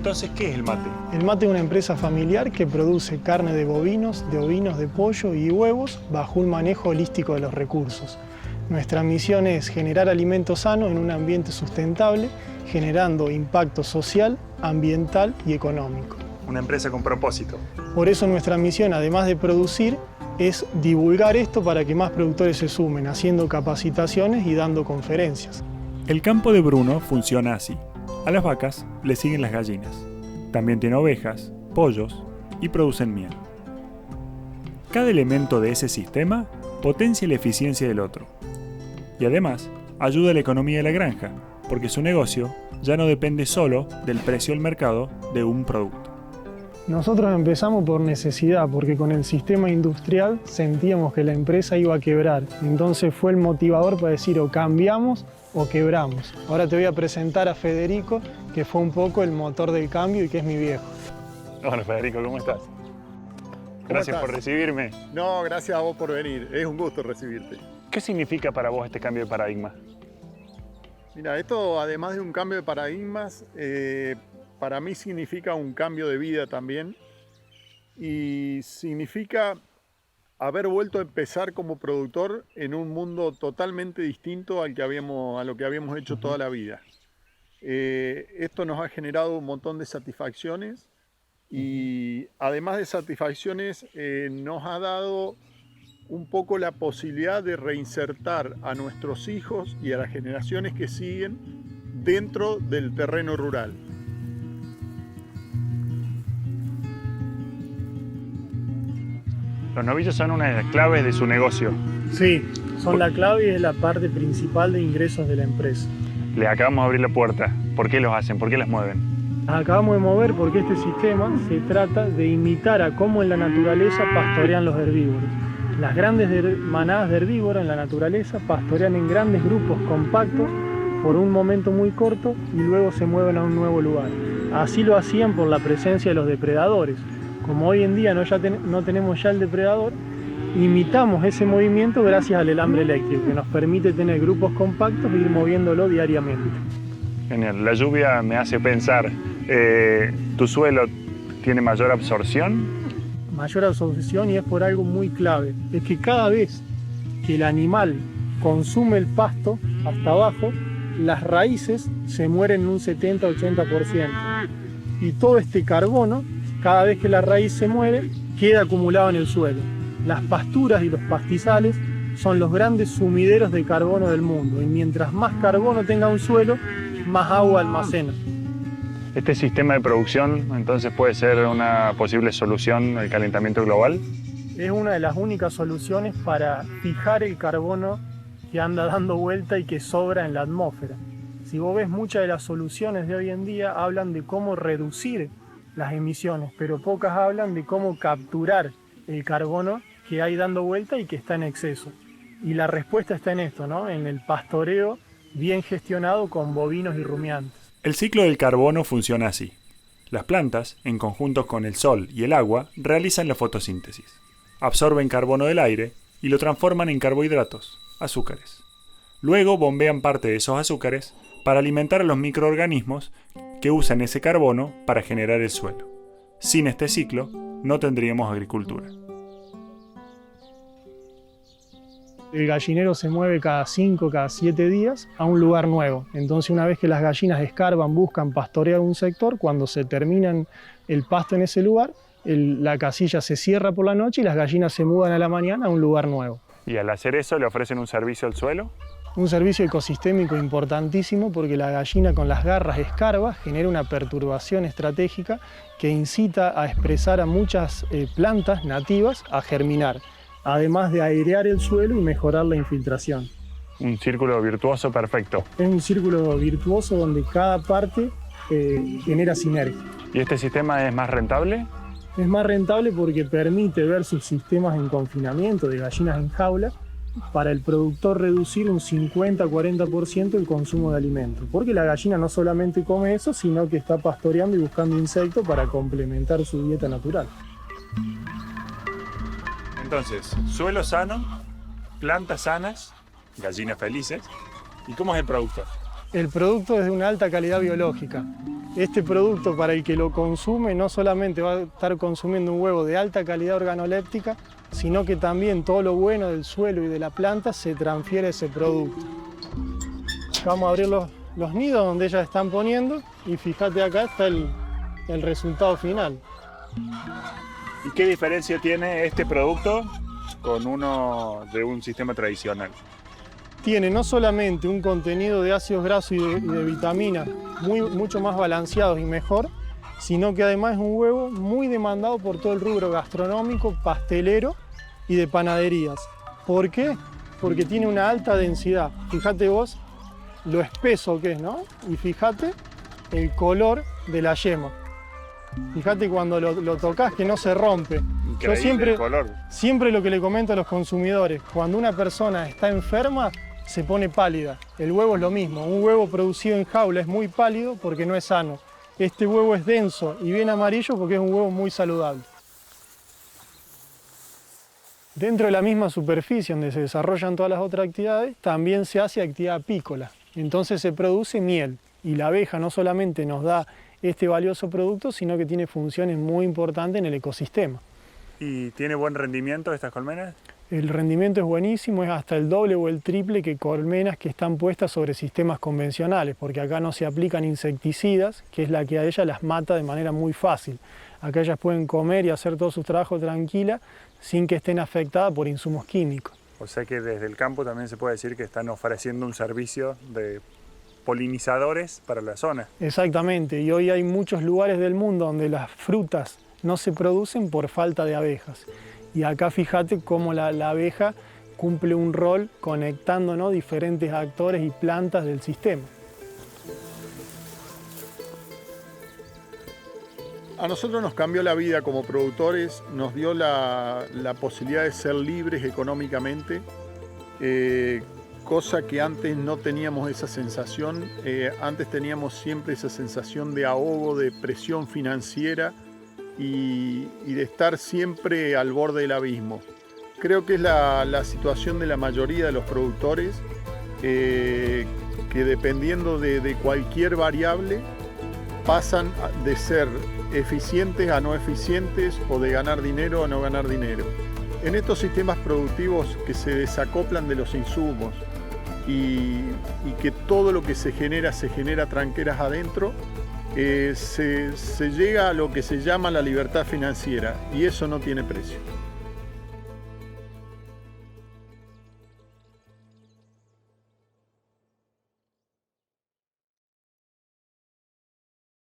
Entonces, ¿qué es el mate? El mate es una empresa familiar que produce carne de bovinos, de ovinos, de pollo y huevos bajo un manejo holístico de los recursos. Nuestra misión es generar alimentos sanos en un ambiente sustentable, generando impacto social, ambiental y económico. Una empresa con propósito. Por eso nuestra misión, además de producir, es divulgar esto para que más productores se sumen, haciendo capacitaciones y dando conferencias. El campo de Bruno funciona así. A las vacas le siguen las gallinas. También tiene ovejas, pollos y producen miel. Cada elemento de ese sistema potencia la eficiencia del otro. Y además, ayuda a la economía de la granja, porque su negocio ya no depende solo del precio del mercado de un producto. Nosotros empezamos por necesidad, porque con el sistema industrial sentíamos que la empresa iba a quebrar. Entonces fue el motivador para decir o cambiamos o quebramos. Ahora te voy a presentar a Federico, que fue un poco el motor del cambio y que es mi viejo. Hola Federico, ¿cómo estás? Gracias por recibirme. No, gracias a vos por venir. Es un gusto recibirte. ¿Qué significa para vos este cambio de paradigma? Mira, esto además de un cambio de paradigmas, para mí significa un cambio de vida también y significa haber vuelto a empezar como productor en un mundo totalmente distinto a lo que habíamos hecho toda la vida. Esto nos ha generado un montón de satisfacciones y además de satisfacciones nos ha dado un poco la posibilidad de reinsertar a nuestros hijos y a las generaciones que siguen dentro del terreno rural. Los novillos son una de las claves de su negocio. Sí, son la clave y es la parte principal de ingresos de la empresa. Le acabamos de abrir la puerta. ¿Por qué los hacen? ¿Por qué las mueven? Las acabamos de mover porque este sistema se trata de imitar a cómo en la naturaleza pastorean los herbívoros. Las grandes manadas de herbívoros en la naturaleza pastorean en grandes grupos compactos por un momento muy corto y luego se mueven a un nuevo lugar. Así lo hacían por la presencia de los depredadores. Como hoy en día no tenemos ya el depredador, imitamos ese movimiento gracias al alambre eléctrico, que nos permite tener grupos compactos e ir moviéndolo diariamente. Genial. La lluvia me hace pensar, ¿tu suelo tiene mayor absorción? Mayor absorción, y es por algo muy clave, es que cada vez que el animal consume el pasto hasta abajo, las raíces se mueren en un 70-80%. Y todo este carbono, cada vez que la raíz se muere, queda acumulado en el suelo. Las pasturas y los pastizales son los grandes sumideros de carbono del mundo, y mientras más carbono tenga un suelo, más agua almacena. ¿Este sistema de producción entonces puede ser una posible solución al calentamiento global? Es una de las únicas soluciones para fijar el carbono que anda dando vuelta y que sobra en la atmósfera. Si vos ves, muchas de las soluciones de hoy en día hablan de cómo reducir las emisiones, pero pocas hablan de cómo capturar el carbono que hay dando vuelta y que está en exceso. Y la respuesta está en esto, ¿no? En el pastoreo bien gestionado con bovinos y rumiantes. El ciclo del carbono funciona así. Las plantas, en conjunto con el sol y el agua, realizan la fotosíntesis. Absorben carbono del aire y lo transforman en carbohidratos, azúcares. Luego bombean parte de esos azúcares para alimentar a los microorganismos que usan ese carbono para generar el suelo. Sin este ciclo, no tendríamos agricultura. El gallinero se mueve cada 5, cada 7 días a un lugar nuevo. Entonces, una vez que las gallinas escarban, buscan pastorear un sector, cuando se terminan el pasto en ese lugar, la casilla se cierra por la noche y las gallinas se mudan a la mañana a un lugar nuevo. ¿Y al hacer eso le ofrecen un servicio al suelo? Un servicio ecosistémico importantísimo, porque la gallina con las garras escarba, genera una perturbación estratégica que incita a expresar a muchas plantas nativas a germinar, además de airear el suelo y mejorar la infiltración. Un círculo virtuoso perfecto. Es un círculo virtuoso donde cada parte genera sinergia. ¿Y este sistema es más rentable? Es más rentable porque permite ver sus sistemas en confinamiento de gallinas en jaula, para el productor reducir un 50-40% el consumo de alimentos. Porque la gallina no solamente come eso, sino que está pastoreando y buscando insectos para complementar su dieta natural. Entonces, suelo sano, plantas sanas, gallinas felices. ¿Y cómo es el producto? El producto es de una alta calidad biológica. este producto para el que lo consume no solamente va a estar consumiendo un huevo de alta calidad organoléptica, sino que también todo lo bueno del suelo y de la planta se transfiere a ese producto. Acá vamos a abrir los nidos donde ellas están poniendo y fíjate acá está el resultado final. ¿Y qué diferencia tiene este producto con uno de un sistema tradicional? Tiene no solamente un contenido de ácidos grasos y de vitaminas mucho más balanceados y mejor, sino que además es un huevo muy demandado por todo el rubro gastronómico, pastelero y de panaderías. ¿Por qué? Porque tiene una alta densidad. Fíjate vos lo espeso que es, ¿no? Y fíjate el color de la yema. Fíjate cuando lo tocas que no se rompe. Increíble. Yo El color. siempre lo que le comento a los consumidores, cuando una persona está enferma, se pone pálida. El huevo es lo mismo. Un huevo producido en jaula es muy pálido porque no es sano. Este huevo es denso y bien amarillo porque es un huevo muy saludable. Dentro de la misma superficie donde se desarrollan todas las otras actividades, también se hace actividad apícola. Entonces se produce miel y la abeja no solamente nos da este valioso producto, sino que tiene funciones muy importantes en el ecosistema. ¿Y tiene buen rendimiento estas colmenas? El rendimiento es buenísimo, es hasta el doble o el triple que colmenas que están puestas sobre sistemas convencionales, porque acá no se aplican insecticidas, que es la que a ellas las mata de manera muy fácil. Acá ellas pueden comer y hacer todo su trabajo tranquila sin que estén afectadas por insumos químicos. O sea que desde el campo también se puede decir que están ofreciendo un servicio de polinizadores para la zona. Exactamente, y hoy hay muchos lugares del mundo donde las frutas no se producen por falta de abejas. Y acá fíjate cómo la abeja cumple un rol conectando, ¿no?, diferentes actores y plantas del sistema. A nosotros nos cambió la vida como productores, nos dio la posibilidad de ser libres económicamente, cosa que antes no teníamos esa sensación. Antes teníamos siempre esa sensación de ahogo, de presión financiera y de estar siempre al borde del abismo. Creo que es la situación de la mayoría de los productores, que dependiendo de cualquier variable pasan de ser eficientes a no eficientes o de ganar dinero a no ganar dinero. En estos sistemas productivos que se desacoplan de los insumos y que todo lo que se genera tranqueras adentro, se llega a lo que se llama la libertad financiera y eso no tiene precio.